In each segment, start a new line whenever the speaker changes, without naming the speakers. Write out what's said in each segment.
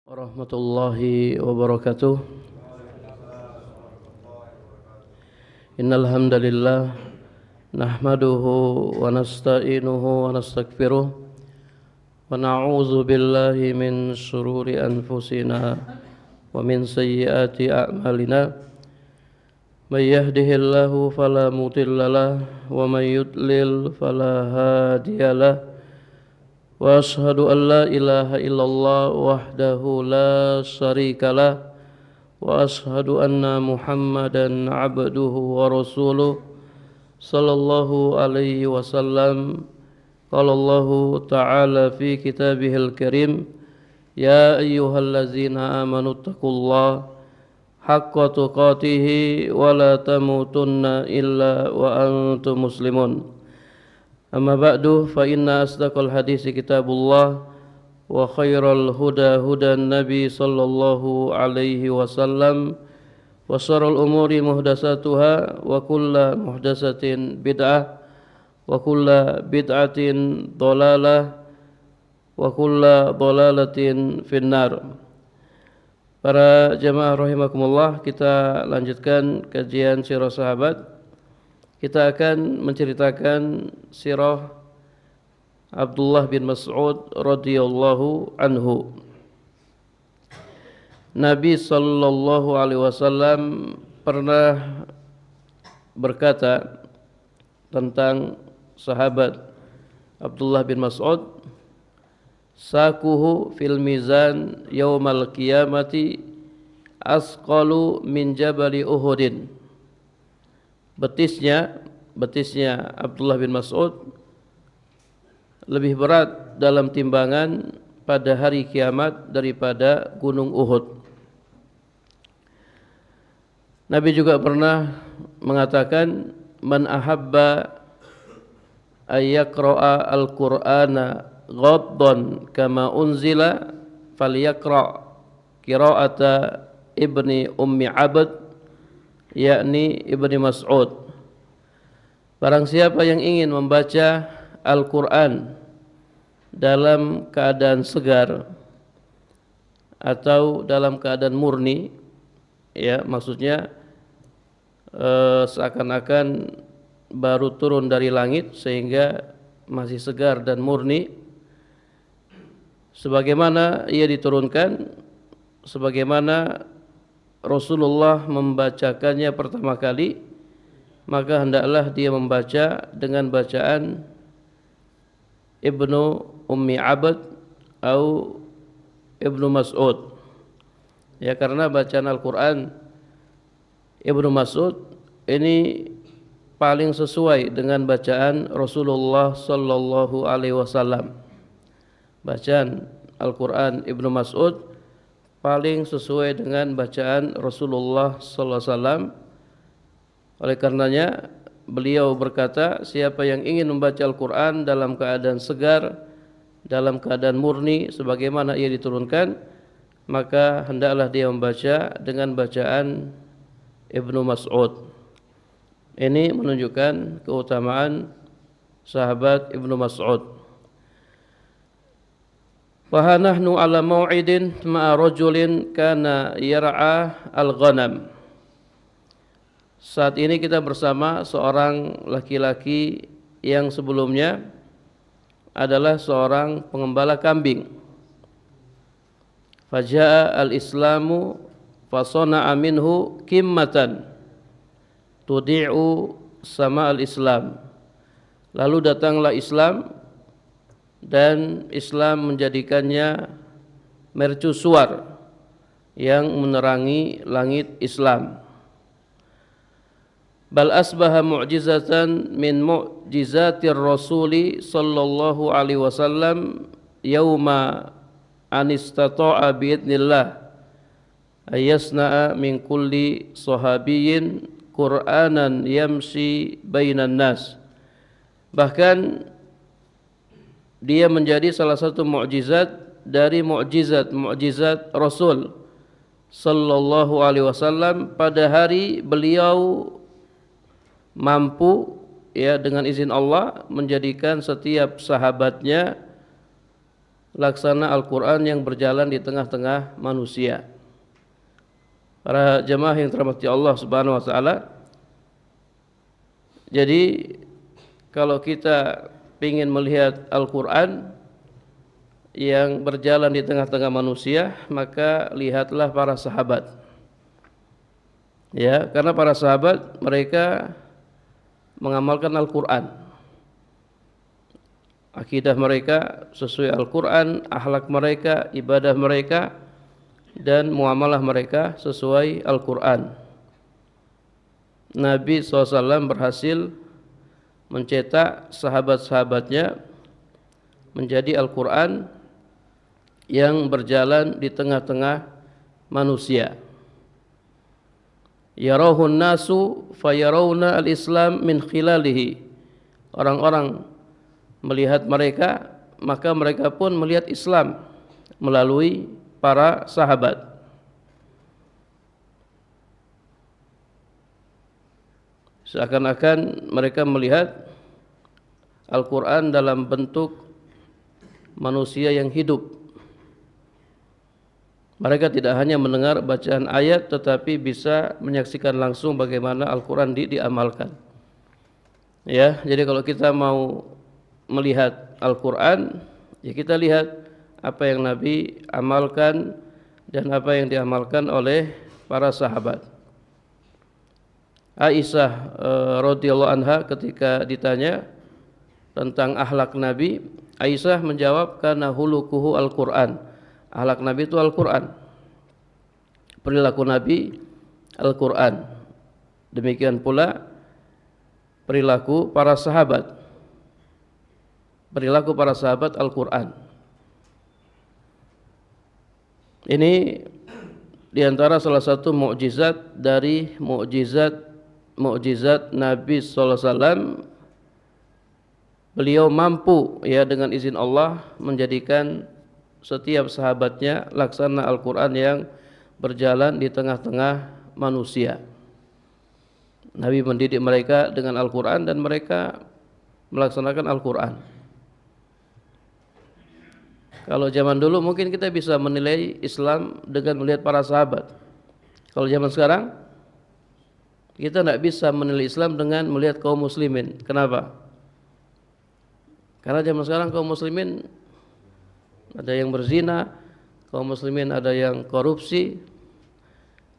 warahmatullahi wabarakatuh. Innal hamdalillah nahmaduhu wa nasta'inuhu wa nastaghfiruh wa na'udzu billahi min shururi anfusina wa min sayyiati a'malina. May yahdihillahu fala mudhillalah wa may yudlil fala hadiyalah. Wa ashhadu an la ilaha illallah wahdahu la syarikalah wa ashhadu anna Muhammadan abduhu wa rasuluh sallallahu alaihi wasallam. Qala Allah ta'ala fi kitabihil karim, ya ayyuhallazina amanu taqullaha haqqa tuqatih wa la tamutunna illa wa antum muslimun. Amma ba'du, fa inna asdaqal hadisi kitabullah wa khairal huda hudan nabi sallallahu alaihi wasallam wa syarrul umuri muhdasatuha wa kulla muhdasatin bid'ah wa kulla bid'atin dhalalah wa kulla dhalalatin finnar. Para jamaah rahimakumullah, kita lanjutkan kajian sirah sahabat. Kita akan menceritakan sirah Abdullah bin Mas'ud radhiyallahu anhu. Nabi sallallahu alaihi wasallam pernah berkata tentang sahabat Abdullah bin Mas'ud, sakuhu fil mizan yaumal qiyamati asqalu min jabali Uhudin. Betisnya Abdullah bin Mas'ud lebih berat dalam timbangan pada hari kiamat daripada gunung Uhud. Nabi juga pernah mengatakan, man ahabba ayyaqra'a al-Qur'ana ghaddan kama unzila falyaqra' qira'ata ibni ummi abd, yakni Ibni Mas'ud. Barang siapa yang ingin membaca Al-Quran dalam keadaan segar atau dalam keadaan murni, ya maksudnya seakan-akan baru turun dari langit sehingga masih segar dan murni, sebagaimana ia diturunkan, sebagaimana Rasulullah membacakannya pertama kali, maka hendaklah dia membaca dengan bacaan Ibnu Ummi Abd atau Ibnu Mas'ud. Ya, karena bacaan Al-Quran Ibnu Mas'ud ini paling sesuai dengan bacaan Rasulullah sallallahu alaihi wasallam. Bacaan Al-Quran Ibnu Mas'ud paling sesuai dengan bacaan Rasulullah sallallahu alaihi wasallam. Oleh karenanya beliau berkata, siapa yang ingin membaca Al-Quran dalam keadaan segar, dalam keadaan murni sebagaimana ia diturunkan, maka hendaklah dia membaca dengan bacaan Ibnu Mas'ud. Ini menunjukkan keutamaan sahabat Ibnu Mas'ud. Wa nahnu ala mau'idin ma'a rajulin kana yar'a al-ghanam. Saat ini kita bersama seorang laki-laki yang sebelumnya adalah seorang pengembala kambing. Faja'a al-islamu fasana'a minhu kimmatan tudi'u sama al-islam. Lalu datanglah Islam dan Islam menjadikannya mercusuar yang menerangi langit Islam. Bal asbaha mu'jizatan min mu'jizatir rasuli sallallahu alaihi wasallam yauma anistata'a biidnillah ayasna'a min kulli sahabiyyin Qur'anan yamshi bainan nas. Bahkan dia menjadi salah satu mukjizat dari mukjizat Rasul sallallahu alaihi wasallam pada hari beliau mampu, ya, dengan izin Allah menjadikan setiap sahabatnya laksana Al-Quran yang berjalan di tengah-tengah manusia. Para jemaah yang dirahmati Allah Subhanahu wa taala, jadi kalau kita ingin melihat Al-Quran yang berjalan di tengah-tengah manusia, maka lihatlah para sahabat. Ya, karena para sahabat mereka mengamalkan Al-Quran. Akidah mereka sesuai Al-Quran, akhlak mereka, ibadah mereka, dan muamalah mereka sesuai Al-Quran. Nabi SAW berhasil mencetak sahabat-sahabatnya menjadi Al-Quran yang berjalan di tengah-tengah manusia. Yarahun nasu fayarawna al-Islam min khilalihi. Orang-orang melihat mereka, maka mereka pun melihat Islam melalui para sahabat. Seakan-akan mereka melihat Al-Quran dalam bentuk manusia yang hidup. Mereka tidak hanya mendengar bacaan ayat, tetapi bisa menyaksikan langsung bagaimana Al-Quran diamalkan. Ya, jadi kalau kita mau melihat Al-Quran, ya kita lihat apa yang Nabi amalkan dan apa yang diamalkan oleh para sahabat. Aisyah radhiyallahu anha ketika ditanya tentang akhlak Nabi, Aisyah menjawab, karena hulukuhu Al-Quran. Akhlak Nabi itu Al-Quran, perilaku Nabi Al-Quran. Demikian pula perilaku para sahabat. Perilaku para sahabat Al-Quran. Ini diantara salah satu mukjizat dari mukjizat Nabi SAW. Beliau mampu ya dengan izin Allah menjadikan setiap sahabatnya laksana Al-Quran yang berjalan di tengah-tengah manusia. Nabi mendidik mereka dengan Al-Quran dan mereka melaksanakan Al-Quran. Kalau zaman dulu mungkin kita bisa menilai Islam dengan melihat para sahabat. Kalau zaman sekarang kita tidak bisa menilai Islam dengan melihat kaum muslimin. Kenapa? Karena zaman sekarang kaum muslimin ada yang berzina, kaum muslimin ada yang korupsi,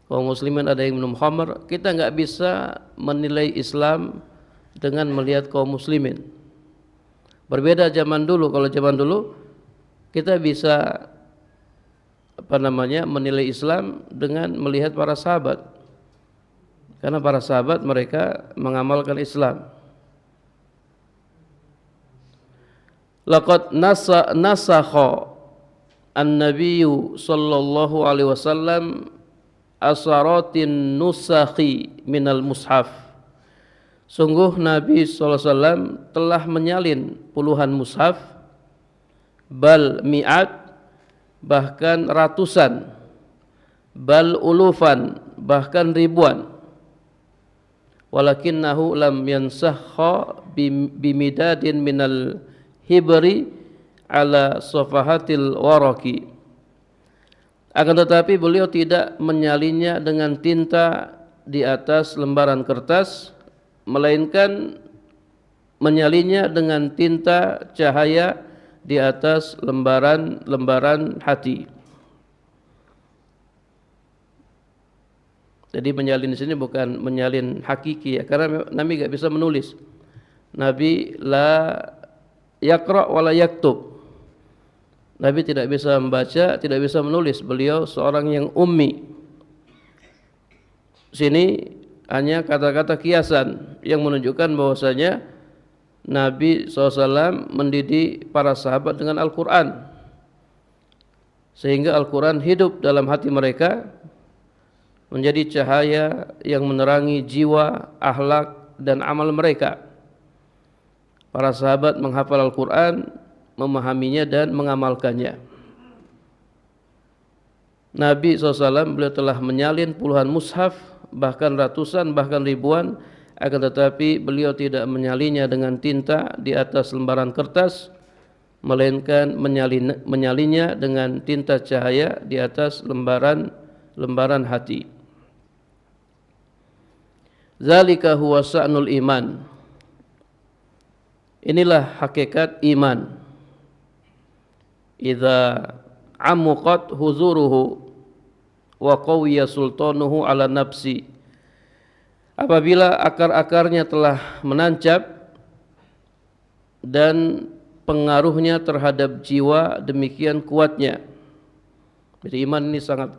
kaum muslimin ada yang minum khamr. Kita nggak bisa menilai Islam dengan melihat kaum muslimin. Berbeda zaman dulu. Kalau zaman dulu kita bisa menilai Islam dengan melihat para sahabat. Karena para sahabat mereka mengamalkan Islam. Laqad nasakha an-nabiyyu sallallahu alaihi wasallam asaratin nusakhi minal mushaf. Sungguh Nabi sallallahu alaihi wasallam telah menyalin puluhan mushaf, bal mi'at, bahkan ratusan, bal ulufan, bahkan ribuan. Walakinnahu lam yansakha bimidadin minal hibri ala safahatil waraki. Akan tetapi beliau tidak menyalinnya dengan tinta di atas lembaran kertas, melainkan menyalinnya dengan tinta cahaya di atas lembaran hati. Jadi menyalin di sini bukan menyalin hakiki ya, karena Nabi enggak bisa menulis. Nabi la yaqra wa la yaktub. Nabi tidak bisa membaca, tidak bisa menulis. Beliau seorang yang ummi. Sini hanya kata-kata kiasan yang menunjukkan bahwasanya Nabi SAW mendidik para sahabat dengan Al-Quran, sehingga Al-Quran hidup dalam hati mereka, menjadi cahaya yang menerangi jiwa, akhlak, dan amal mereka. Para sahabat menghafal Al-Quran, memahaminya dan mengamalkannya. Nabi SAW beliau telah menyalin puluhan mushaf, bahkan ratusan, bahkan ribuan, akan tetapi beliau tidak menyalinya dengan tinta di atas lembaran kertas, melainkan menyalinya dengan tinta cahaya di atas lembaran hati. Zalika huwa sa'nul iman. Inilah hakikat iman. Idza amuqat huzuruhu wa qawiya sultanuhu ala nafsi. Apabila akar-akarnya telah menancap dan pengaruhnya terhadap jiwa demikian kuatnya. Jadi iman ini sangat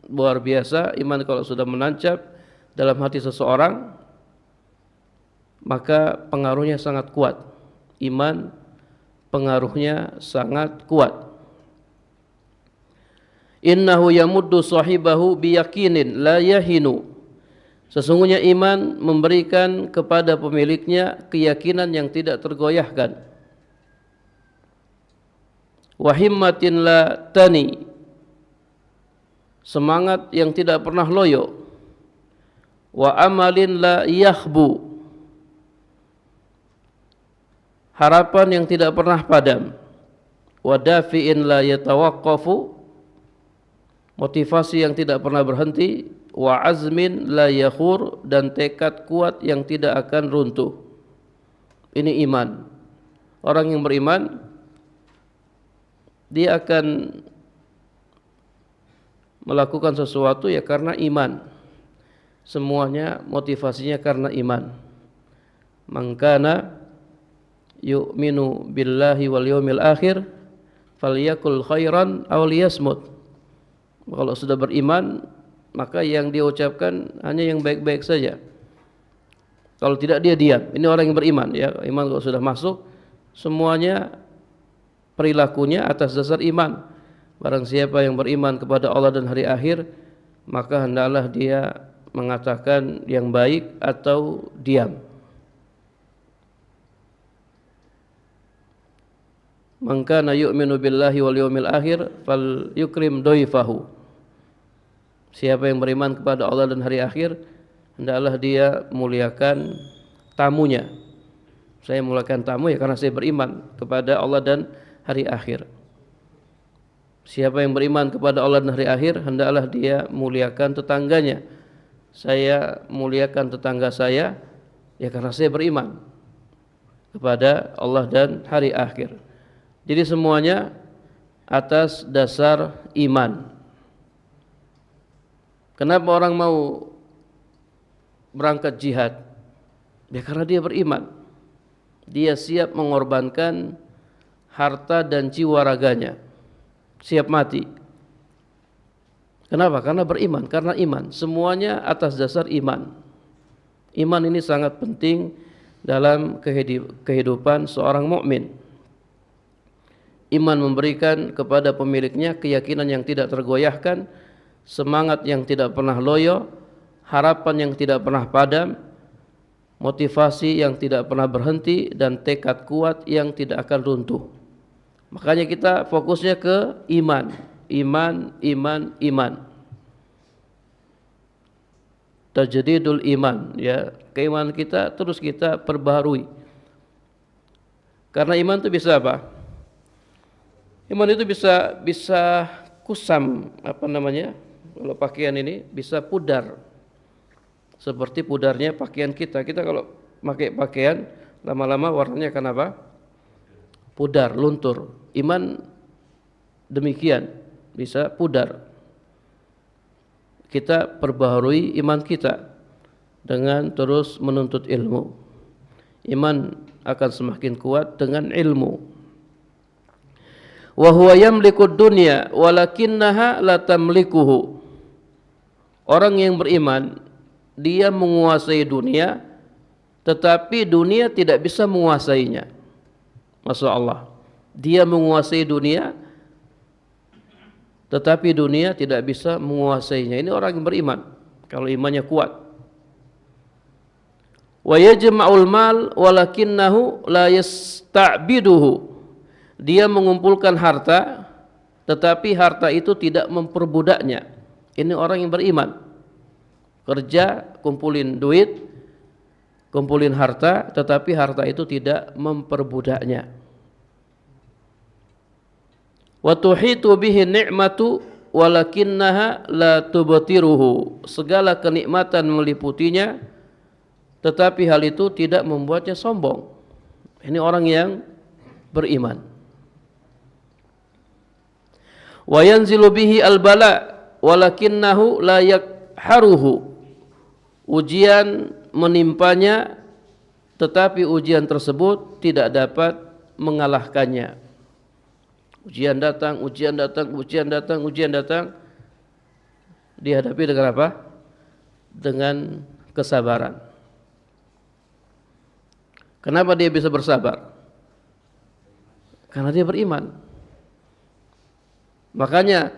luar biasa. Iman kalau sudah menancap dalam hati seseorang, maka pengaruhnya sangat kuat. Iman pengaruhnya sangat kuat. Innahu yamuddu sahibahu biyaqinin la yahinu. Sesungguhnya iman memberikan kepada pemiliknya keyakinan yang tidak tergoyahkan. Wa himmatin la tani. Semangat yang tidak pernah loyo. Wa amalin la yakhbu. Harapan yang tidak pernah padam. Wa dafi'in la yatawaqqafu. Motivasi yang tidak pernah berhenti. Wa azmin la yakhur, dan tekad kuat yang tidak akan runtuh. Ini iman. Orang yang beriman, dia akan melakukan sesuatu ya karena iman. Semuanya motivasinya karena iman. Mangkana yu'minu billahi wal yawmil akhir falyakul khairan aw liyasmut. Kalau sudah beriman, maka yang dia ucapkan hanya yang baik-baik saja. Kalau tidak dia diam. Ini orang yang beriman ya. Iman kalau sudah masuk, semuanya perilakunya atas dasar iman. Barang siapa yang beriman kepada Allah dan hari akhir, maka hendaklah dia mengatakan yang baik atau diam. Man kana yu'minu billahi wal yawmil akhir fal yukrim doifahu. Siapa yang beriman kepada Allah dan hari akhir, hendaklah dia muliakan tamunya. Saya muliakan tamu ya karena saya beriman kepada Allah dan hari akhir. Siapa yang beriman kepada Allah dan hari akhir, hendaklah dia muliakan tetangganya. Saya muliakan tetangga saya ya karena saya beriman kepada Allah dan hari akhir. Jadi semuanya atas dasar iman. Kenapa orang mau berangkat jihad? Ya karena dia beriman. Dia siap mengorbankan harta dan jiwa raganya. Siap mati. Kenapa? Karena beriman, karena iman. Semuanya atas dasar iman. Iman ini sangat penting dalam kehidupan seorang mukmin. Iman memberikan kepada pemiliknya keyakinan yang tidak tergoyahkan, semangat yang tidak pernah loyo, harapan yang tidak pernah padam, motivasi yang tidak pernah berhenti, dan tekad kuat yang tidak akan runtuh. Makanya kita fokusnya ke iman. Tajdidul iman, ya, keimanan kita terus kita perbaharui. Karena iman itu bisa apa? Iman itu bisa kusam, kalau pakaian ini bisa pudar. Seperti pudarnya pakaian kita. Kita kalau pakai pakaian lama-lama warnanya akan apa? Pudar, luntur. Iman demikian, bisa pudar. Kita perbaharui iman kita dengan terus menuntut ilmu. Iman akan semakin kuat dengan ilmu. Wa huwa yamliku dunya walakinnaha la tamlikuhu. Orang yang beriman, dia menguasai dunia, tetapi dunia tidak bisa menguasainya. Masya Allah. Dia menguasai dunia, tetapi dunia tidak bisa menguasainya. Ini orang yang beriman, kalau imannya kuat. Wa yajma'ul mal walakinnahu la yasta'biduhu. Dia mengumpulkan harta, tetapi harta itu tidak memperbudaknya. Ini orang yang beriman. Kerja, kumpulin duit, kumpulin harta, tetapi harta itu tidak memperbudaknya. Wa tuhitu bihi ni'matu walakinnaha la tubtiruhu. Segala kenikmatan meliputinya, tetapi hal itu tidak membuatnya sombong. Ini orang yang beriman. Wa yanzilu bihi al-bala walakinnahu la yakharuhu. Ujian menimpanya, tetapi ujian tersebut tidak dapat mengalahkannya. Ujian datang, ujian datang, ujian datang, ujian datang, dihadapi dengan apa? Dengan kesabaran. Kenapa dia bisa bersabar? Karena dia beriman. Makanya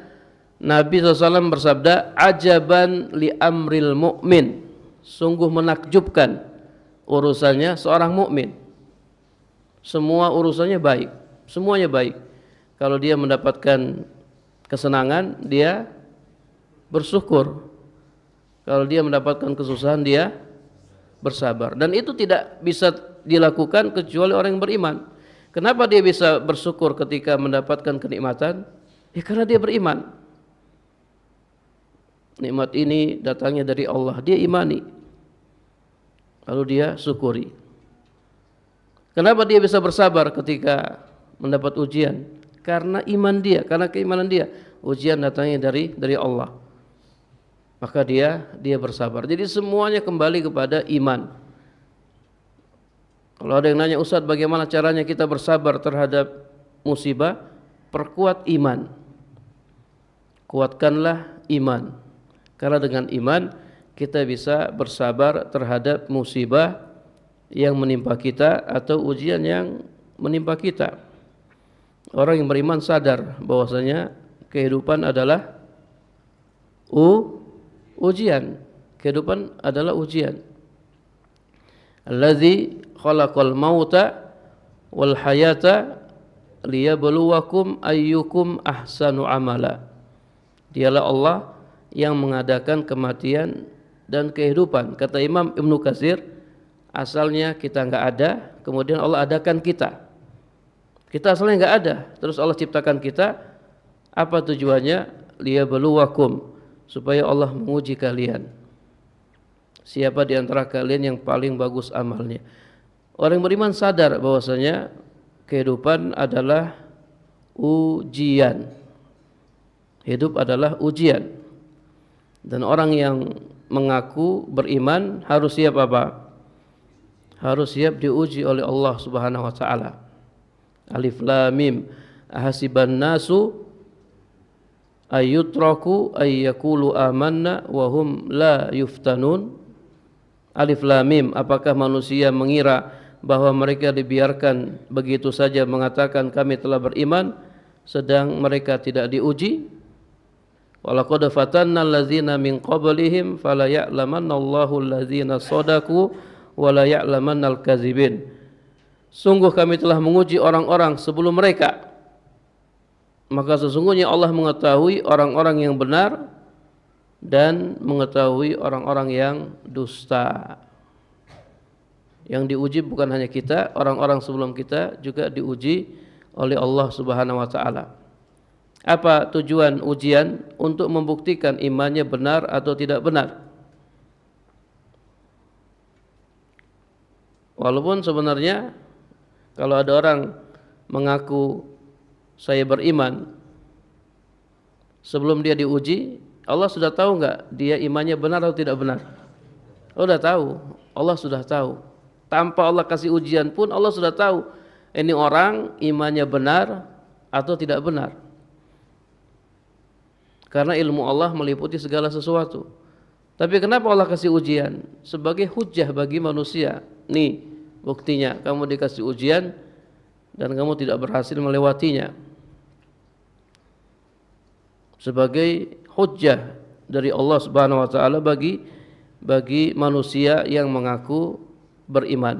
Nabi SAW bersabda, ajaban li amril mu'min. Sungguh menakjubkan urusannya seorang mukmin. Semua urusannya baik, semuanya baik. Kalau dia mendapatkan kesenangan, dia bersyukur. Kalau dia mendapatkan kesusahan, dia bersabar. Dan itu tidak bisa dilakukan kecuali orang yang beriman. Kenapa dia bisa bersyukur ketika mendapatkan kenikmatan? Ya karena dia beriman. Nikmat ini datangnya dari Allah, dia imani. Lalu dia syukuri. Kenapa dia bisa bersabar ketika mendapat ujian? Karena iman dia, karena keimanan dia. Ujian datangnya dari Allah. Maka dia bersabar. Jadi semuanya kembali kepada iman. Kalau ada yang nanya, Ustaz, bagaimana caranya kita bersabar terhadap musibah? Perkuat iman. Kuatkanlah iman. Karena dengan iman kita bisa bersabar terhadap musibah yang menimpa kita atau ujian yang menimpa kita. Orang yang beriman sadar bahwasanya kehidupan adalah ujian. Kehidupan adalah ujian. Allazi khalaqal mauta wal hayata liyabluwakum ayyukum ahsanu amala. Dialah Allah yang mengadakan kematian dan kehidupan. Kata Imam Ibnu Katsir, asalnya kita enggak ada, kemudian Allah adakan kita. Kita asalnya enggak ada, terus Allah ciptakan kita. Apa tujuannya? Liyabluwakum, supaya Allah menguji kalian. Siapa di antara kalian yang paling bagus amalnya? Orang beriman sadar bahwasanya kehidupan adalah ujian. Hidup adalah ujian. Dan orang yang mengaku beriman harus siap apa? Harus siap diuji oleh Allah Subhanahu wa taala. Alif Lam Mim. Ahasiban nasu ayyutraku ayyakulu amanna wa hum la yuftanun. Alif Lam Mim. Apakah manusia mengira bahwa mereka dibiarkan begitu saja mengatakan kami telah beriman sedang mereka tidak diuji? Walaqad fatanna allazina min qablihim fala ya'lamannallahu allazina shadaku wa la ya'lamannal kadzibin. Sungguh kami telah menguji orang-orang sebelum mereka, maka sesungguhnya Allah mengetahui orang-orang yang benar dan mengetahui orang-orang yang dusta. Yang diuji bukan hanya kita, orang-orang sebelum kita juga diuji oleh Allah Subhanahu wa taala. Apa tujuan ujian? Untuk membuktikan imannya benar atau tidak benar. Walaupun sebenarnya kalau ada orang mengaku saya beriman, sebelum dia diuji, Allah sudah tahu enggak dia imannya benar atau tidak benar? Allah sudah tahu. Allah sudah tahu. Tanpa Allah kasih ujian pun Allah sudah tahu ini orang imannya benar atau tidak benar. Karena ilmu Allah meliputi segala sesuatu. Tapi kenapa Allah kasih ujian? Sebagai hujjah bagi manusia. Nih buktinya, kamu dikasih ujian dan kamu tidak berhasil melewatinya. Sebagai hujjah dari Allah Subhanahu wa taala bagi manusia yang mengaku beriman.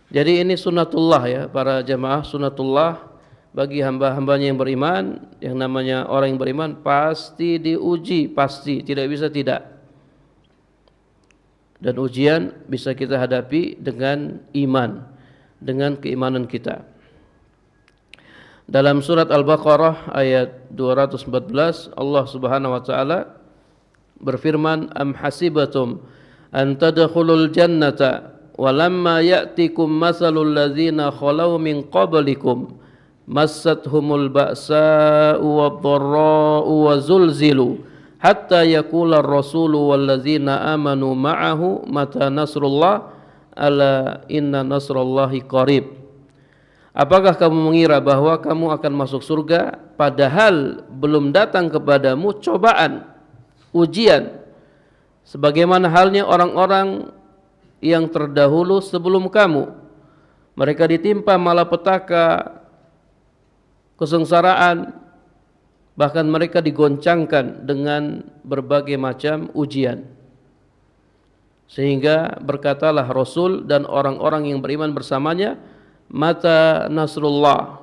Jadi ini sunnatullah ya, para jamaah, sunnatullah bagi hamba-hambanya yang beriman. Yang namanya orang yang beriman pasti diuji, pasti, tidak bisa tidak. Dan ujian bisa kita hadapi dengan iman, dengan keimanan kita. Dalam surat Al-Baqarah ayat 214 Allah Subhanahu wa taala berfirman, am hasibatum an tadkhulul jannata walamma ya'tikum mathalul ladzina khalau min qablikum massathumul ba'sa'u wadh-dharra'u wa zulzilu hatta yaqula ar-rasulu walladzina amanu ma'ahu mata nasrullah ala inna nasrallahi qarib. Apakah kamu mengira bahwa kamu akan masuk surga padahal belum datang kepadamu cobaan, ujian, sebagaimana halnya orang-orang yang terdahulu sebelum kamu. Mereka ditimpa malapetaka, kesengsaraan, bahkan mereka digoncangkan dengan berbagai macam ujian. Sehingga berkatalah Rasul dan orang-orang yang beriman bersamanya, mata nasrullah,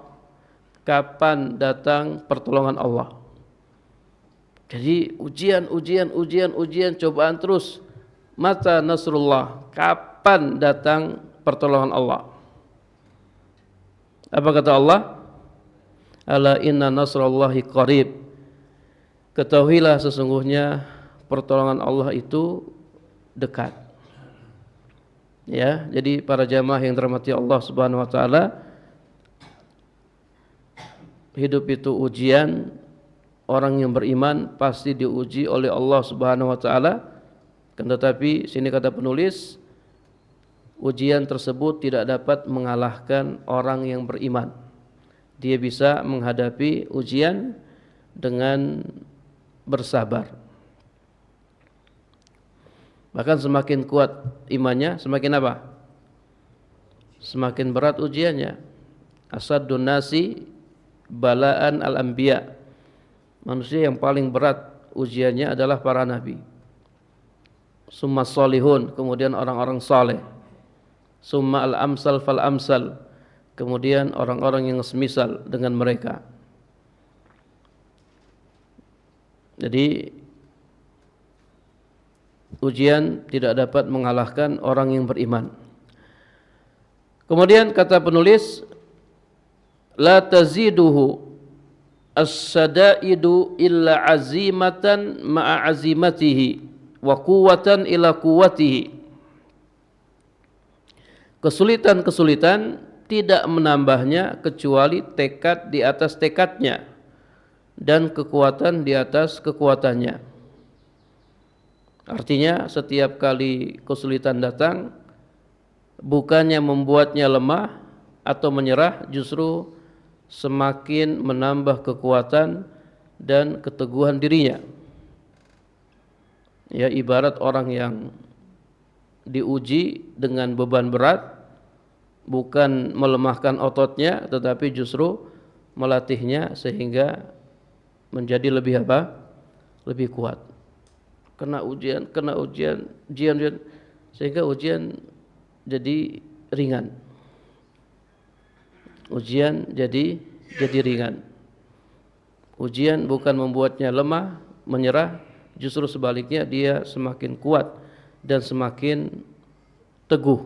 kapan datang pertolongan Allah. Jadi ujian, cobaan terus. Mata nasrullah, kapan datang pertolongan Allah. Apa kata Allah? Ala inna nasrallahi qarib. Ketahuilah sesungguhnya pertolongan Allah itu dekat. Ya, jadi para jamaah yang dirahmati Allah Subhanahu wa taala, hidup itu ujian. Orang yang beriman pasti diuji oleh Allah Subhanahu wa taala. Tetapi sini kata penulis, ujian tersebut tidak dapat mengalahkan orang yang beriman. Dia bisa menghadapi ujian dengan bersabar. Bahkan semakin kuat imannya, semakin apa? Semakin berat ujiannya. Asaddun nasi balaan al-anbiya. Manusia yang paling berat ujiannya adalah para nabi. Summa solihun, kemudian orang-orang saleh. Summa al-amsal fal-amsal, kemudian orang-orang yang semisal dengan mereka. Jadi ujian tidak dapat mengalahkan orang yang beriman. Kemudian kata penulis, la taziduhu as-sadaidu illa azimatan ma'a azimatihi wa quwwatan ila quwwatihi. Kesulitan-kesulitan tidak menambahnya kecuali tekad di atas tekadnya dan kekuatan di atas kekuatannya. Artinya setiap kali kesulitan datang, bukannya membuatnya lemah atau menyerah, justru semakin menambah kekuatan dan keteguhan dirinya. Ya, ibarat orang yang diuji dengan beban berat, bukan melemahkan ototnya, tetapi justru melatihnya sehingga menjadi lebih apa? Lebih kuat. Kena ujian, sehingga ujian jadi ringan. Ujian jadi ringan. Ujian bukan membuatnya lemah, menyerah, justru sebaliknya dia semakin kuat dan semakin teguh.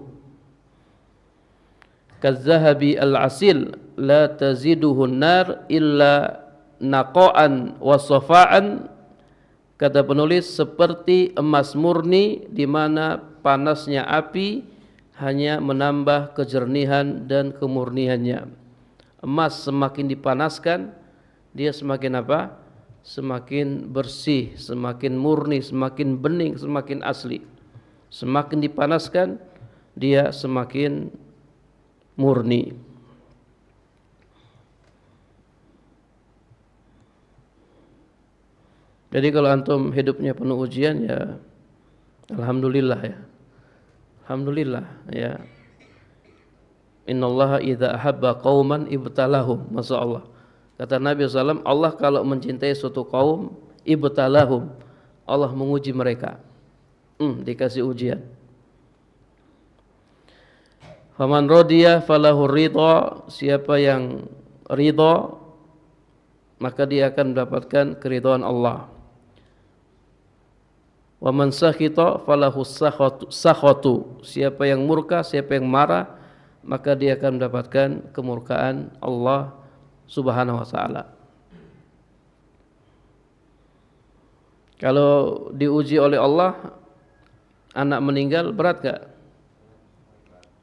Kazzahabi al-asil la taziduhu nar illa naqa'an wa safa'an. Kata penulis, seperti emas murni di mana panasnya api hanya menambah kejernihan dan kemurniannya. Emas semakin dipanaskan, dia semakin apa? Semakin bersih, semakin murni, semakin bening, semakin asli. Semakin dipanaskan, dia semakin murni. Jadi kalau antum hidupnya penuh ujian, ya alhamdulillah ya. Alhamdulillah ya. Innallaha idza ahabba qauman ibtalahum. Masyaallah. Kata Nabi SAW, Allah kalau mencintai suatu kaum, ibtalahum, Allah menguji mereka. Dikasih ujian. Faman radiya falahu ridha, siapa yang ridha maka dia akan mendapatkan keridhaan Allah. Wa man sakhita falahu sakhatu, siapa yang murka, siapa yang marah, maka dia akan mendapatkan kemurkaan Allah Subhanahu wa taala. Kalau diuji oleh Allah, anak meninggal berat gak?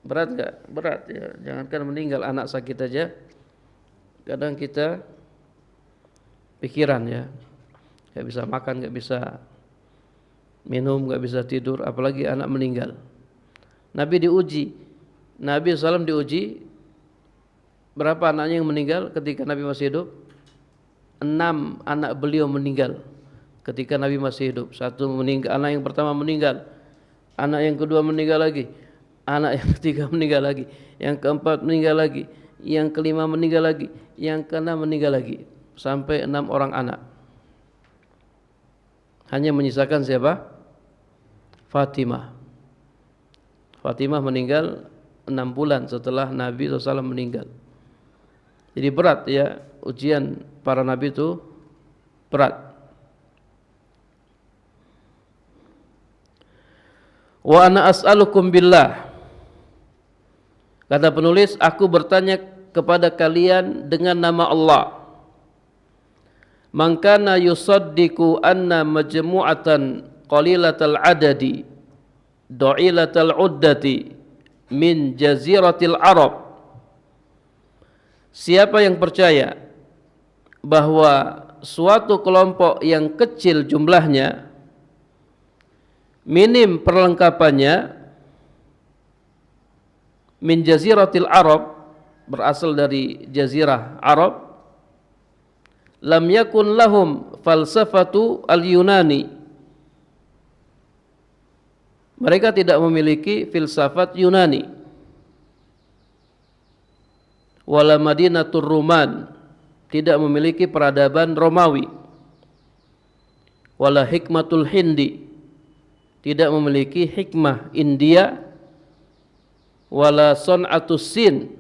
Berat gak? Berat ya. Jangankan meninggal, anak sakit aja kadang kita pikiran ya, gak bisa makan, gak bisa minum, gak bisa tidur, apalagi anak meninggal. Nabi diuji, Nabi SAW diuji. Berapa anaknya yang meninggal ketika Nabi masih hidup? 6 anak beliau meninggal ketika Nabi masih hidup. Satu meninggal, anak yang pertama meninggal, anak yang kedua meninggal lagi, anak yang ketiga meninggal lagi, yang keempat meninggal lagi, yang kelima meninggal lagi, yang keenam meninggal lagi, sampai 6 orang anak. Hanya menyisakan siapa? Fatimah. Fatimah meninggal 6 bulan setelah Nabi SAW meninggal. Jadi berat ya, ujian para nabi itu berat. Wa ana as'alukum billah. Kata penulis, aku bertanya kepada kalian dengan nama Allah. Man kana yusaddiqu anna majmu'atan qalilatal adadi du'ilatal uddati min jaziratil Arab. Siapa yang percaya bahwa suatu kelompok yang kecil jumlahnya, minim perlengkapannya, min jaziratil Arab, berasal dari jazirah Arab, lam yakun lahum falsafatu al-Yunani, mereka tidak memiliki filsafat Yunani, wala madinatur Ruman, tidak memiliki peradaban Romawi, wala hikmatul Hindi, tidak memiliki hikmah India, wala son'atus Sin,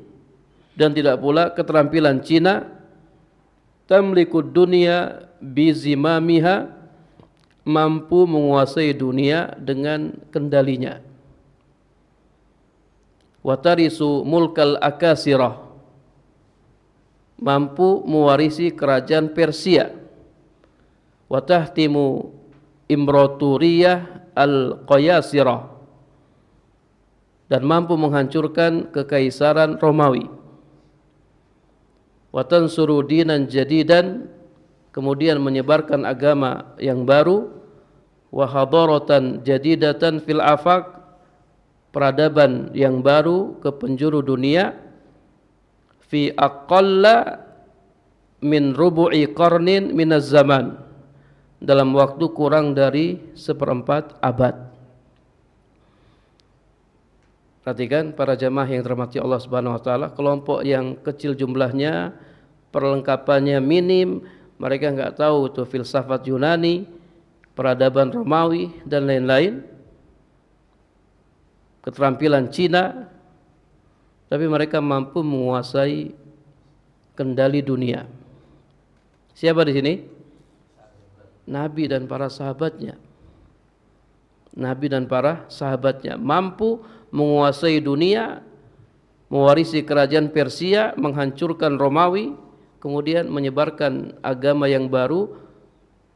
dan tidak pula keterampilan Cina, tamlikud dunia bizimamiha, mampu menguasai dunia dengan kendalinya, watarisu mulkal akasirah, mampu mewarisi kerajaan Persia, watahtimu imraturiyah al-Qayasirah, dan mampu menghancurkan kekaisaran Romawi, watansuru dinan jadidan, kemudian menyebarkan agama yang baru, wahadaratan jadidatan fil afaq, peradaban yang baru ke penjuru dunia, fi aqalla min rubu'i qarnin minaz zaman, dalam waktu kurang dari 1/4 abad. Perhatikan para jamaah yang dirahmati Allah Subhanahu wa taala, kelompok yang kecil jumlahnya, perlengkapannya minim, mereka enggak tahu itu filsafat Yunani, peradaban Romawi dan lain-lain, keterampilan Cina, tapi mereka mampu menguasai kendali dunia. Siapa di sini? Nabi dan para sahabatnya. Nabi dan para sahabatnya mampu menguasai dunia, mewarisi kerajaan Persia, menghancurkan Romawi, kemudian menyebarkan agama yang baru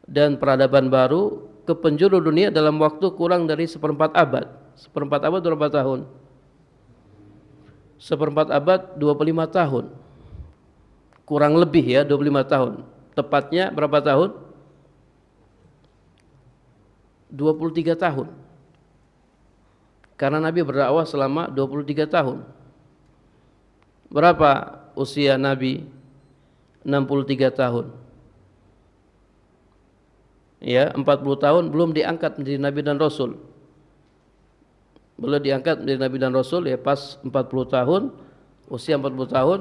dan peradaban baru ke penjuru dunia dalam waktu kurang dari 1/4 abad. 1/4 abad berapa tahun? 1/4 abad 25 tahun. Kurang lebih ya 25 tahun. Tepatnya berapa tahun? 23 tahun. Karena Nabi berdakwah selama 23 tahun. Berapa usia Nabi? 63 tahun. Ya, 40 tahun belum diangkat menjadi Nabi dan Rasul. Belum diangkat menjadi Nabi dan Rasul, ya pas 40 tahun, usia 40 tahun.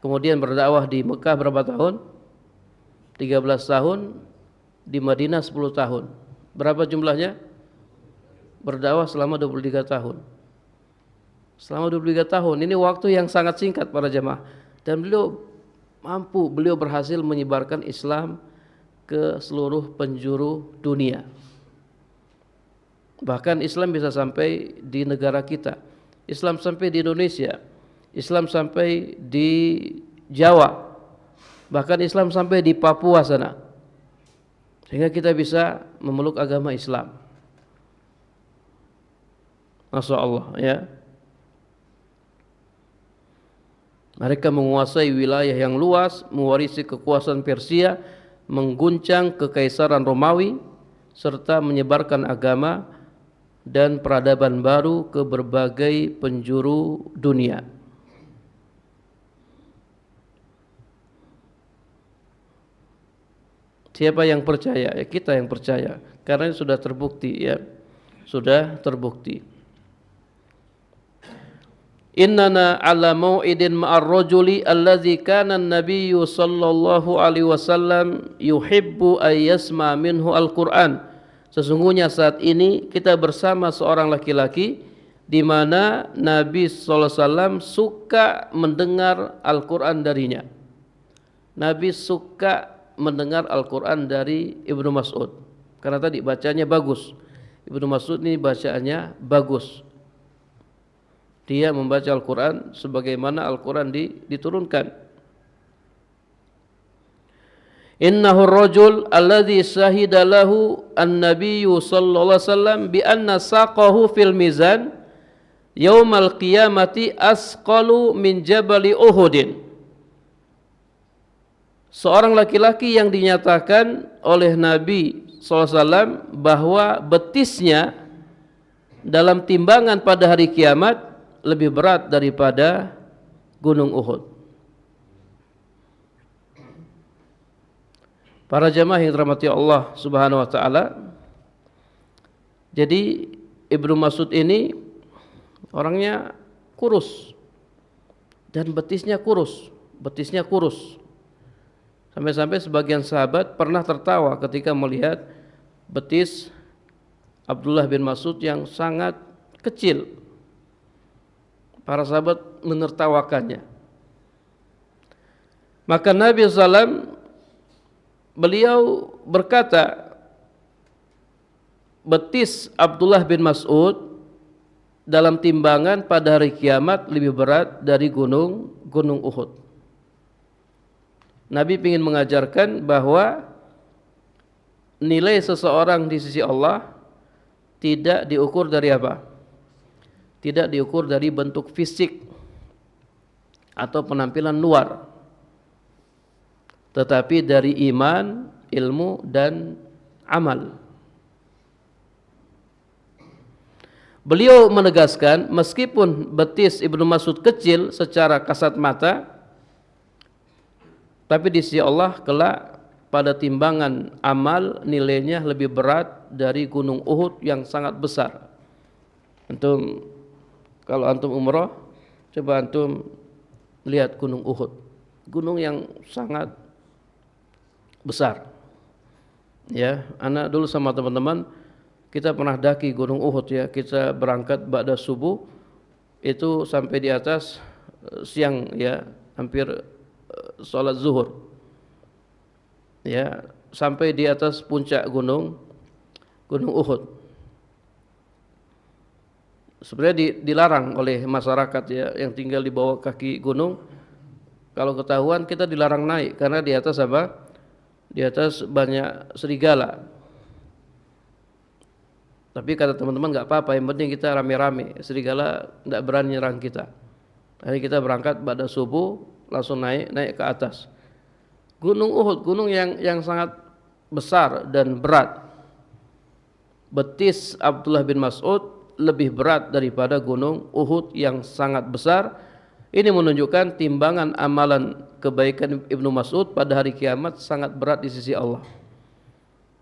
Kemudian berdakwah di Mekah berapa tahun? 13 tahun, di Madinah 10 tahun. Berapa jumlahnya? Berdakwah selama 23 tahun. Selama 23 tahun, ini waktu yang sangat singkat para jemaah. Dan beliau berhasil menyebarkan Islam ke seluruh penjuru dunia. Bahkan Islam bisa sampai di negara kita. Islam sampai di Indonesia. Islam sampai di Jawa, bahkan Islam sampai di Papua sana, sehingga kita bisa memeluk agama Islam. Masya Allah ya. Mereka menguasai wilayah yang luas, mewarisi kekuasaan Persia, mengguncang kekaisaran Romawi, serta menyebarkan agama dan peradaban baru ke berbagai penjuru dunia. Siapa yang percaya? Ya kita yang percaya, karena sudah terbukti ya, sudah terbukti. Innana ala mau'idin ma'ar rajuli alladzi kana an-nabiyyu sallallahu alaihi wasallam yuhibbu ay yasma minhu al-Qur'an. Sesungguhnya saat ini kita bersama seorang laki-laki di mana Nabi sallallahu alaihi wasallam suka mendengar Al-Qur'an darinya. Nabi suka mendengar Al-Qur'an dari Ibnu Mas'ud. Karena tadi bacanya bagus. Ibnu Mas'ud ini bacaannya bagus. Dia membaca Al-Quran sebagaimana Al-Quran diturunkan. Innahu rajul alladhi syahida lahu an-nabiyyu sallallahu alaihi wasallam bi anna saqahu fil mizan yaumal qiyamati asqalu min jabali Uhudin. Seorang laki-laki yang dinyatakan oleh Nabi sallallahu alaihi wasallam bahwa betisnya dalam timbangan pada hari kiamat lebih berat daripada gunung Uhud. Para jamaah yang dirahmati Allah Subhanahu wa taala. Jadi Ibnu Mas'ud ini orangnya kurus dan betisnya kurus. Sampai-sampai sebagian sahabat pernah tertawa ketika melihat betis Abdullah bin Mas'ud yang sangat kecil. Para sahabat menertawakannya. Maka Nabi SAW beliau berkata, betis Abdullah bin Mas'ud dalam timbangan pada hari kiamat lebih berat dari gunung Uhud. Nabi ingin mengajarkan bahwa nilai seseorang di sisi Allah tidak diukur dari apa? Tidak diukur dari bentuk fisik atau penampilan luar, tetapi dari iman, ilmu, dan amal. Beliau menegaskan, meskipun betis Ibnu Mas'ud kecil secara kasat mata, tapi di sisi Allah kelak pada timbangan amal nilainya lebih berat dari gunung Uhud yang sangat besar. Kalau antum umrah, coba antum lihat gunung Uhud, gunung yang sangat besar. Ya, anak dulu sama teman-teman kita pernah daki gunung Uhud ya. Kita berangkat ba'da subuh itu sampai di atas siang ya, hampir sholat zuhur. Ya, sampai di atas puncak gunung Uhud. Sebenarnya dilarang oleh masyarakat ya yang tinggal di bawah kaki gunung. Kalau ketahuan kita dilarang naik karena di atas apa? Di atas banyak serigala. Tapi kata teman-teman nggak apa-apa, yang penting kita rame-rame. Serigala nggak berani nyerang kita. Jadi kita berangkat pada subuh langsung naik ke atas. Gunung Uhud, gunung yang sangat besar dan berat. Betis Abdullah bin Mas'ud lebih berat daripada gunung Uhud yang sangat besar. Ini menunjukkan timbangan amalan kebaikan Ibnu Mas'ud pada hari kiamat sangat berat di sisi Allah.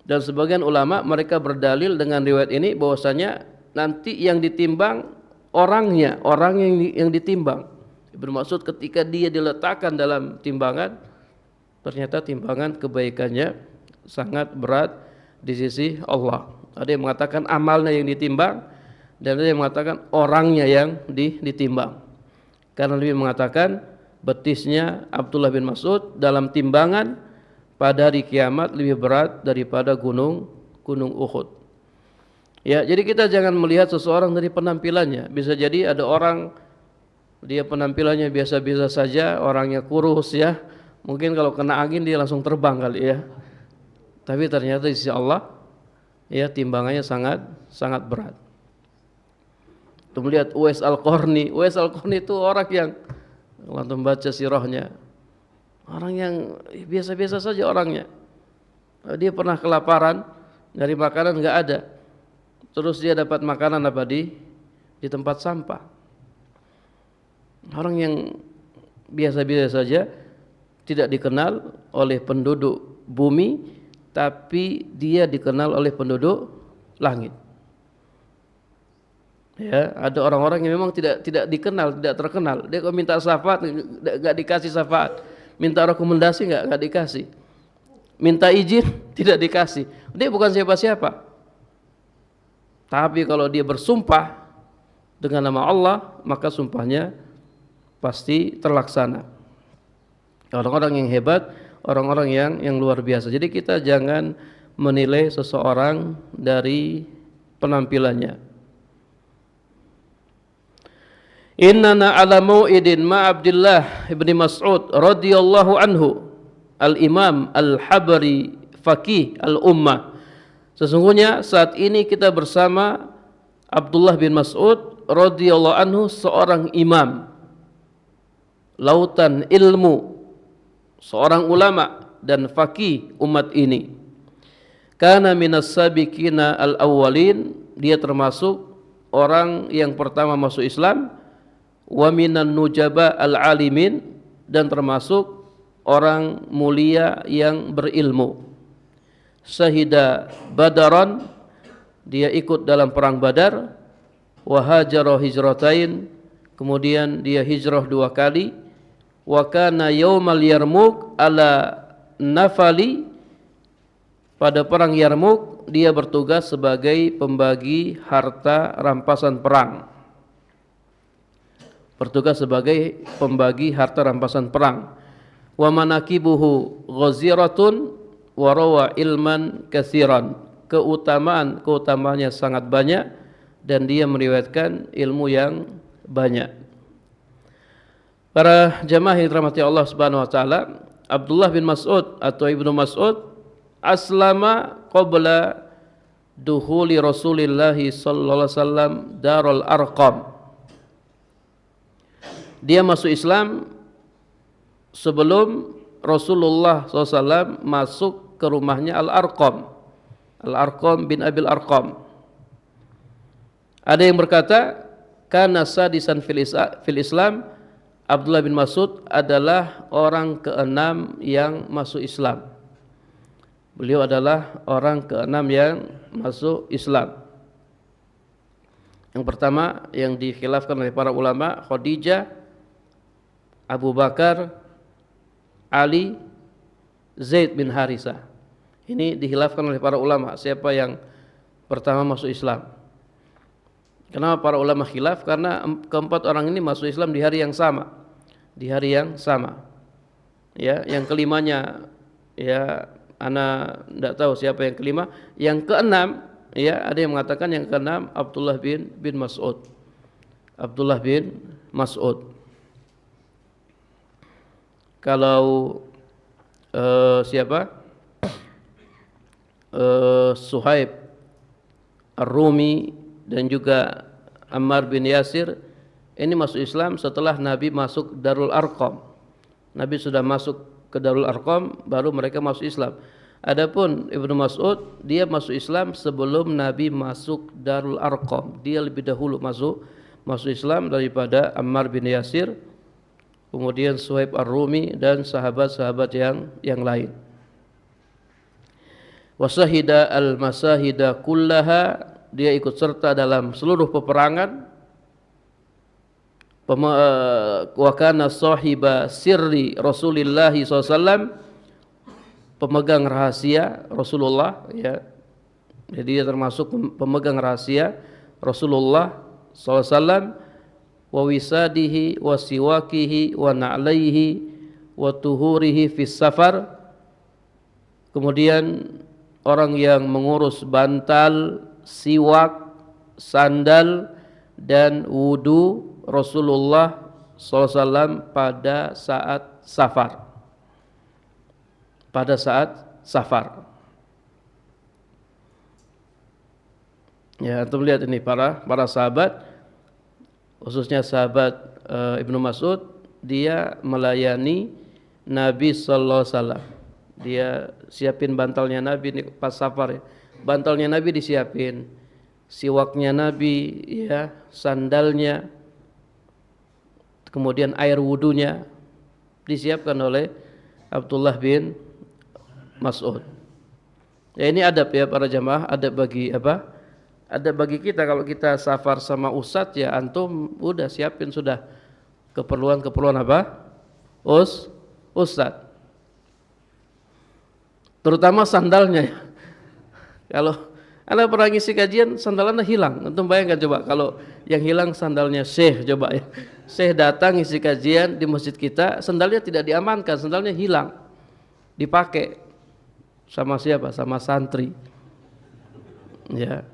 Dan sebagian ulama mereka berdalil dengan riwayat ini bahwasanya nanti yang ditimbang orang yang ditimbang. Ibnu Mas'ud ketika dia diletakkan dalam timbangan, ternyata timbangan kebaikannya sangat berat di sisi Allah. Ada yang mengatakan amalnya yang ditimbang, dan ada yang mengatakan orangnya yang ditimbang. Karena Nabi mengatakan betisnya Abdullah bin Mas'ud dalam timbangan pada hari kiamat lebih berat daripada gunung Uhud. Ya, jadi kita jangan melihat seseorang dari penampilannya. Bisa jadi ada orang dia penampilannya biasa-biasa saja, orangnya kurus ya. Mungkin kalau kena angin dia langsung terbang kali ya. Tapi ternyata di sisi Allah ya timbangannya sangat sangat berat. Tuh melihat Uwais Al-Qarni. Uwais Al-Qarni itu orang yang kalau antum baca sirahnya, orang yang biasa-biasa saja orangnya. Dia pernah kelaparan, dari makanan enggak ada. Terus dia dapat makanan apa di tempat sampah. Orang yang biasa-biasa saja, tidak dikenal oleh penduduk bumi, tapi dia dikenal oleh penduduk langit. Ya, ada orang-orang yang memang tidak dikenal, tidak terkenal. Dia kalau minta syafaat enggak dikasih syafaat. Minta rekomendasi enggak dikasih. Minta izin tidak dikasih. Dia bukan siapa-siapa. Tapi kalau dia bersumpah dengan nama Allah, maka sumpahnya pasti terlaksana. Orang-orang yang hebat, orang-orang yang luar biasa. Jadi kita jangan menilai seseorang dari penampilannya. Innana ala mau'idin ma Abdullah ibn Mas'ud radhiyallahu anhu al-imam al-habari faqih al-ummah. Sesungguhnya saat ini kita bersama Abdullah bin Mas'ud radhiyallahu anhu, seorang imam, lautan ilmu, seorang ulama dan faqih umat ini. Kana minas sabiqina al-awwalin, dia termasuk orang yang pertama masuk Islam, wa minan nujaba al-alimin, dan termasuk orang mulia yang berilmu. Syahida Badaran, dia ikut dalam perang Badar. Wa hajara hijratain, kemudian dia hijrah 2 kali. Wa kana yaumal Yarmuk ala nafali, pada perang Yarmuk dia bertugas sebagai pembagi harta rampasan perang. Bertugas sebagai pembagi harta rampasan perang. Wa manakibuhu ghaziratun wa rawa ilman katsiran, keutamaannya sangat banyak dan dia meriwayatkan ilmu yang banyak. Para jamaah yang dirahmati Allah Subhanahu wa taala, Abdullah bin Mas'ud atau Ibnu Mas'ud aslama qabla dukhuli Rasulillah sallallahu alaihi wasallam Darul Arqam. Dia masuk Islam sebelum Rasulullah SAW masuk ke rumahnya Al-Arqam, Al-Arqam bin Abil Arqam. Ada yang berkata, kana sadisan fil Islam, Abdullah bin Mas'ud adalah orang ke-6 yang masuk Islam. Beliau adalah orang ke-6 yang masuk Islam. Yang pertama yang dikhilafkan oleh para ulama, Khadijah, Abu Bakar, Ali, Zaid bin Harisah. Ini dihilafkan oleh para ulama siapa yang pertama masuk Islam. Kenapa para ulama khilaf? Karena keempat orang ini masuk Islam di hari yang sama. Di hari yang sama. Ya, yang kelimanya ya ana tidak tahu siapa yang kelima. Yang keenam ya ada yang mengatakan yang keenam Abdullah bin Mas'ud. Abdullah bin Mas'ud. Kalau siapa? Suhaib Ar-Rumi dan juga Ammar bin Yasir ini masuk Islam setelah Nabi masuk Darul Arqam. Nabi sudah masuk ke Darul Arqam baru mereka masuk Islam. Adapun Ibnu Mas'ud dia masuk Islam sebelum Nabi masuk Darul Arqam. Dia lebih dahulu masuk Islam daripada Ammar bin Yasir, kemudian Suhaib Ar-Rumi dan sahabat-sahabat yang lain. Wasahida al-masahida kullaha, dia ikut serta dalam seluruh peperangan. Wa kana sahiba sirri Rasulillah SAW, pemegang rahasia Rasulullah ya. Jadi dia termasuk pemegang rahasia Rasulullah SAW. Wa wisadihi wa siwakihi wa na'laihi wa tuhurihi fis safar. Kemudian orang yang mengurus bantal, siwak, sandal dan wudu Rasulullah SAW pada saat safar. Pada saat safar. Ya, antum lihat ini para sahabat, khususnya sahabat Ibnu Mas'ud, dia melayani Nabi sallallahu alaihi wasallam. Dia siapin bantalnya Nabi ini pas safar ya. Bantalnya Nabi disiapin, siwaknya Nabi ya, sandalnya, kemudian air wudunya disiapkan oleh Abdullah bin Mas'ud. Ya, ini adab ya para jamaah, adab bagi apa? Adab bagi kita kalau kita safar sama ustadz ya, antum udah siapin sudah keperluan apa? Ustadz. Terutama sandalnya ya. Kalau Anda pernah ngisi kajian sandal Anda hilang, antum bayangkan coba kalau yang hilang sandalnya Syekh, coba ya. Syekh datang ngisi kajian di masjid kita, sandalnya tidak diamankan, sandalnya hilang. Dipakai sama siapa? Sama santri. Ya.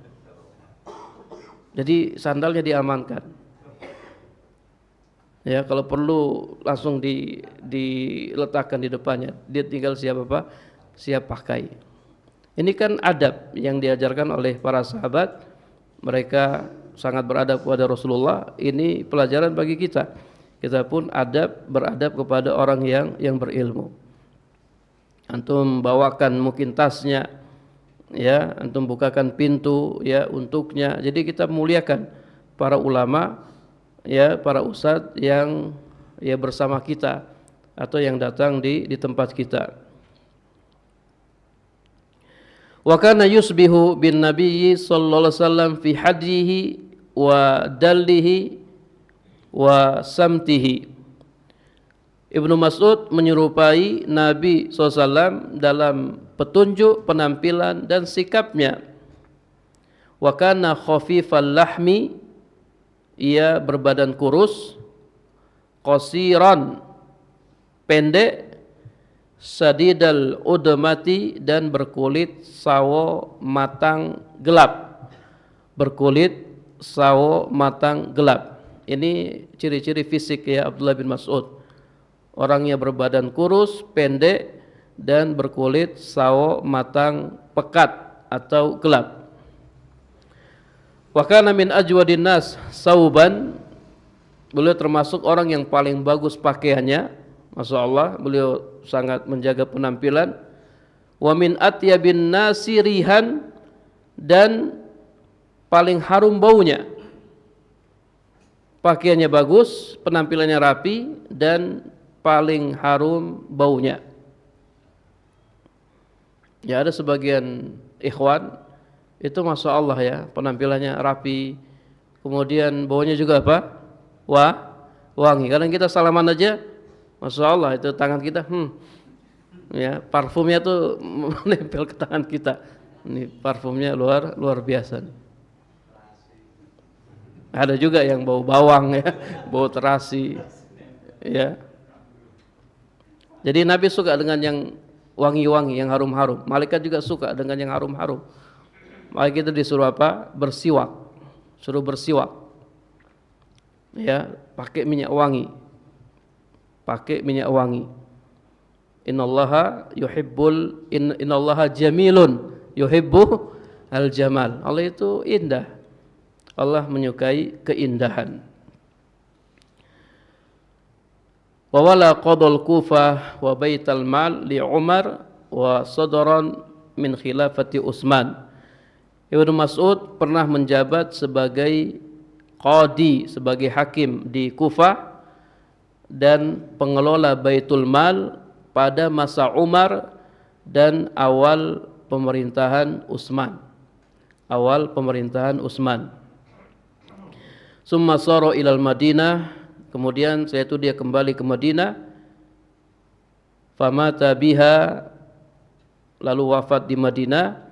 Jadi sandalnya diamankan. Ya, kalau perlu langsung diletakkan di depannya. Dia tinggal siap pakai. Ini kan adab yang diajarkan oleh para sahabat. Mereka sangat beradab kepada Rasulullah. Ini pelajaran bagi kita. Kita pun beradab kepada orang yang berilmu. Antum bawakan mungkin tasnya, ya, antum bukakan pintu ya untuknya. Jadi kita muliakan para ulama ya, para ustadz yang ya bersama kita atau yang datang di tempat kita. Wa kana yusbihu bin nabiyyi sallallahu alaihi wasallam fi hadyihi wa dallihi wa samtihi. Ibnu Mas'ud menyerupai Nabi SAW dalam petunjuk, penampilan dan sikapnya. Wa kana khafifal lahmi, ia berbadan kurus, qasiran, pendek, sadidal udmati, dan berkulit sawo matang gelap. Berkulit sawo matang gelap. Ini ciri-ciri fisik ya Abdullah bin Mas'ud. Orangnya berbadan kurus, pendek, dan berkulit sawo matang pekat atau gelap. Wa kana min ajwadin nas sauban, beliau termasuk orang yang paling bagus pakaiannya. Masya Allah, beliau sangat menjaga penampilan. Wa min atyabin nasi rihan, dan paling harum baunya. Pakaiannya bagus, penampilannya rapi, dan paling harum baunya. Ya, ada sebagian ikhwan itu Masya Allah ya, penampilannya rapi, kemudian baunya juga apa? Wangi. Kadang kita salaman aja, Masya Allah itu tangan kita, ya parfumnya tuh menempel ke tangan kita. Ini parfumnya luar biasa. Ada juga yang bau bawang ya, bau terasi, ya. Jadi Nabi suka dengan yang wangi-wangi, yang harum-harum. Malaikat juga suka dengan yang harum-harum. Maka kita disuruh apa? Bersiwak. Suruh bersiwak. Ya, pakai minyak wangi. Pakai minyak wangi. Innallaha jamilun yuhibbu al-jamal. Allah itu indah. Allah menyukai keindahan. Wa wala qadal Kufah wa baital mal li Umar wa sadaran min khilafati Utsman. Ibnu Mas'ud pernah menjabat sebagai qadi, sebagai hakim di Kufah dan pengelola Baitul Mal pada masa Umar dan awal pemerintahan Utsman. Summa sara ilal Madinah, kemudian setelah itu dia kembali ke Madinah. Famata biha, lalu wafat di Madinah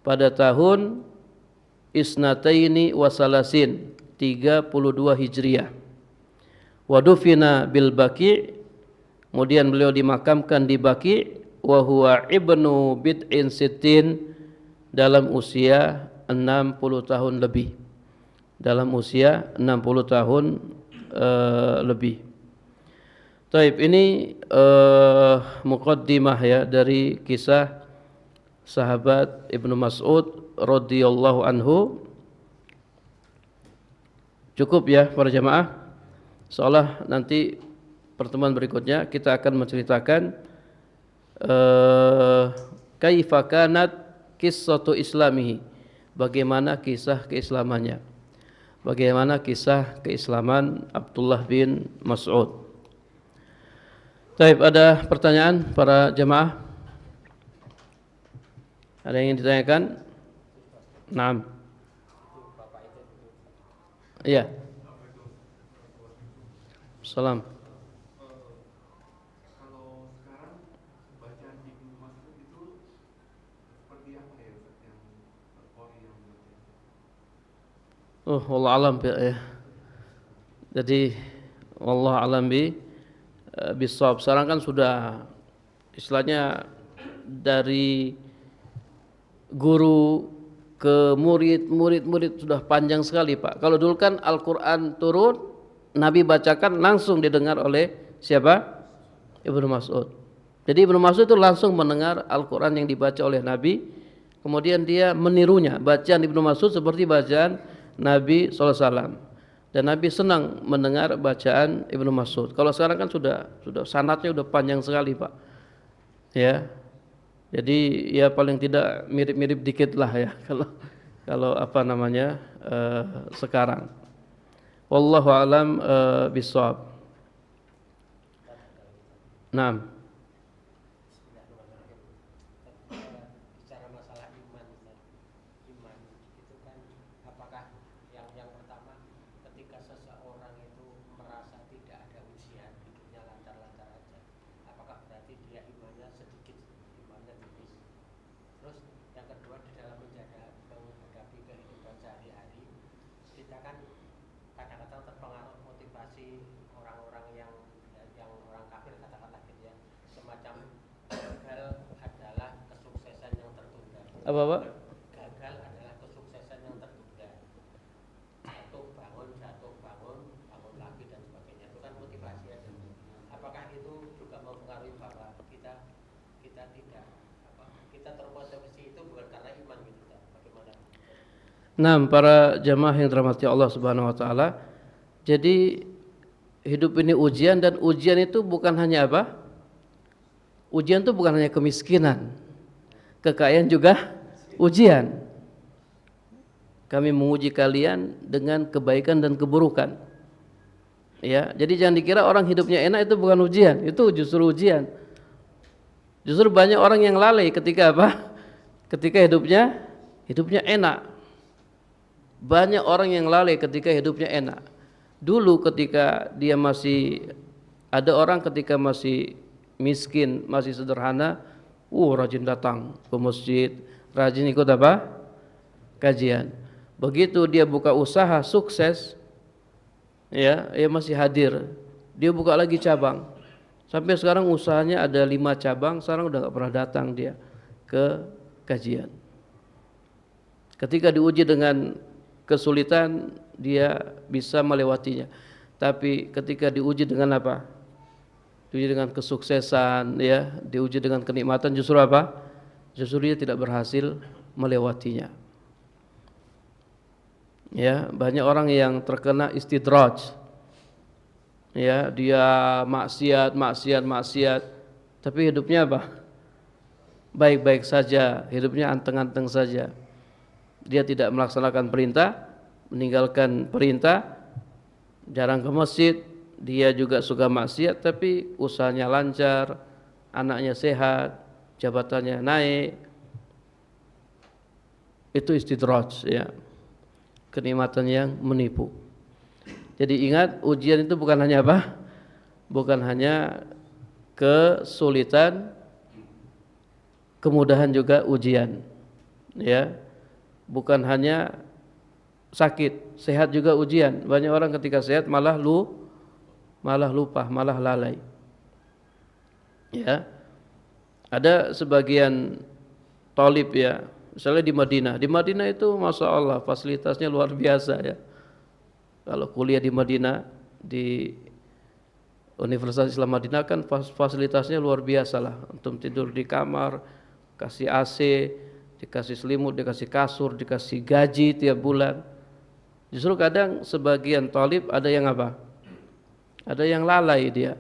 pada tahun isnataini wasalasin, 32 Hijriah. Wadufina bil Baqi', kemudian beliau dimakamkan di Baqi', wa huwa ibnu bid'in sittin, dalam usia 60 tahun lebih. Dalam usia 60 tahun lebih. Taib, ini muqaddimah ya dari kisah sahabat Ibnu Mas'ud radhiyallahu anhu. Cukup ya para jamaah. Seolah nanti pertemuan berikutnya kita akan menceritakan kaifa kanat qissatu islamihi, bagaimana kisah keislamannya, bagaimana kisah keislaman Abdullah bin Mas'ud. Baik, ada pertanyaan para jamaah? Ada yang ingin ditanyakan? Naam. Iya. Salam.
Kalau sekarang bacaan Ibnu Mas'ud itu seperti apa ya Ustaz, yang terpori yang baca?
Wallah alam ya. Jadi wallah alam bisawab. Sekarang kan sudah istilahnya dari guru ke murid sudah panjang sekali Pak. Kalau dulu kan Al-Quran turun, Nabi bacakan langsung didengar oleh siapa? Ibnu Mas'ud. Jadi Ibnu Mas'ud itu langsung mendengar Al-Quran yang dibaca oleh Nabi, kemudian dia menirunya. Bacaan Ibnu Mas'ud seperti bacaan Nabi SAW. Dan Nabi senang mendengar bacaan Ibnu Mas'ud. Kalau sekarang kan sudah sanadnya sudah panjang sekali Pak. Ya. Jadi ya paling tidak mirip-mirip dikit lah ya kalau apa namanya sekarang. Wallahu alam bisawab. Naam.
Bicara masalah iman, iman itu kan apakah yang pertama ketika seseorang itu merasa tidak ada ujian, hidupnya lancar-lancar aja, apakah berarti dia imannya sedikit, imannya tipis? Terus yang kedua, di dalam menghadapi kehidupan sehari-hari, kita kan kadang-kadang terpengaruh motivasi orang-orang yang orang kafir, katakanlah gitu ya, semacam gagal adalah kesuksesan yang tertunda.
Apa Pak?
Gagal adalah kesuksesan yang tertunda. Jatuh bangun, bangun lagi dan sebagainya, itu kan motivasi aja. Apakah itu juga mempengaruhi bahwa kita tidak kita termotivasi itu bukan karena iman gitu kan? Bagaimana?
Nah, para jamaah yang dirahmati Allah Subhanahu wa taala. Jadi hidup ini ujian, dan ujian itu bukan hanya apa? Ujian itu bukan hanya kemiskinan. Kekayaan juga ujian. Kami menguji kalian dengan kebaikan dan keburukan. Ya, jadi jangan dikira orang hidupnya enak itu bukan ujian, itu justru ujian. Justru banyak orang yang lalai ketika apa? Ketika hidupnya enak. Banyak orang yang lalai ketika hidupnya enak. Dulu ketika dia masih ada orang ketika masih miskin, masih sederhana, rajin datang ke masjid, rajin ikut apa? Kajian. Begitu dia buka usaha sukses, ya masih hadir. Dia buka lagi cabang. Sampai sekarang usahanya ada 5 cabang, sekarang udah gak pernah datang dia ke kajian. Ketika diuji dengan kesulitan, dia bisa melewatinya. Tapi ketika diuji dengan apa? Diuji dengan kesuksesan, ya, diuji dengan kenikmatan, justru apa? Justru dia tidak berhasil melewatinya. Ya, banyak orang yang terkena istidraj. Ya, dia maksiat, tapi hidupnya apa? Baik-baik saja, hidupnya anteng-anteng saja. Dia tidak melaksanakan perintah, meninggalkan perintah, jarang ke masjid, dia juga suka maksiat, tapi usahanya lancar, anaknya sehat, jabatannya naik. Itu istidraj, ya, kenikmatan yang menipu. Jadi ingat, ujian itu bukan hanya apa? Bukan hanya kesulitan, kemudahan juga ujian. Ya, bukan hanya sakit, sehat juga ujian. Banyak orang ketika sehat malah lupa, malah lalai. Ya, ada sebagian thalib ya, misalnya di Madinah. Di Madinah itu masya Allah fasilitasnya luar biasa ya. Kalau kuliah di Madinah di Universitas Islam Madinah kan fasilitasnya luar biasa lah. Antum tidur di kamar, kasih AC, dikasih selimut, dikasih kasur, dikasih gaji tiap bulan. Justru kadang sebagian talib ada yang apa? Ada yang lalai dia.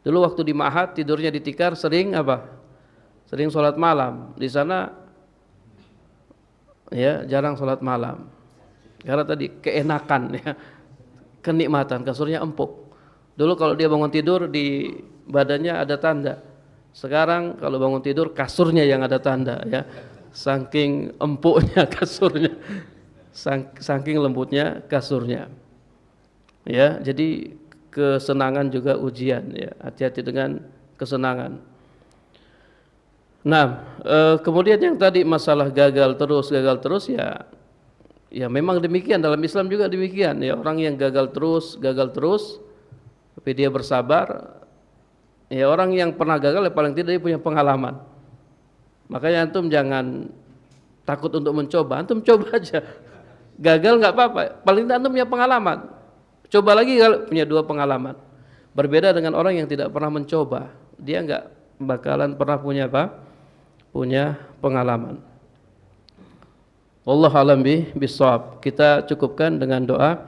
Dulu waktu di Ma'had tidurnya di tikar sering apa? Sering sholat malam. Di sana ya jarang sholat malam. Karena tadi keenakan ya, kenikmatan, kasurnya empuk. Dulu kalau dia bangun tidur di badannya ada tanda. Sekarang kalau bangun tidur kasurnya yang ada tanda ya. Saking empuknya kasurnya. Saking lembutnya kasurnya. Ya, jadi kesenangan juga ujian ya. Hati-hati dengan kesenangan. Nah, kemudian yang tadi masalah gagal terus ya memang demikian, dalam Islam juga demikian ya. Orang yang gagal terus tapi dia bersabar, ya orang yang pernah gagal ya paling tidak dia punya pengalaman. Makanya antum jangan takut untuk mencoba, antum coba aja. Gagal nggak apa-apa, paling tidak antum punya pengalaman. Coba lagi kalau punya 2 pengalaman. Berbeda dengan orang yang tidak pernah mencoba, dia nggak bakalan pernah punya apa? Punya pengalaman. Wallahu a'lam bishawab. Kita cukupkan dengan doa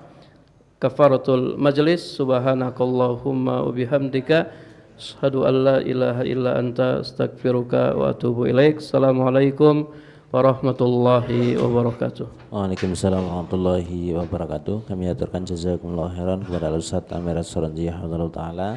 kafaratul majlis. Subhanakallahumma wa bihamdika asyhadu an la ilaha illa anta astaghfiruka wa atubu ilaik. Assalamualaikum warahmatullahi wabarakatuh.
Waalaikumsalam warahmatullahi wabarakatuh. Kami aturkan jazakumullah khairan kepada Ustaz Amir As-Suranji hafizahullah taala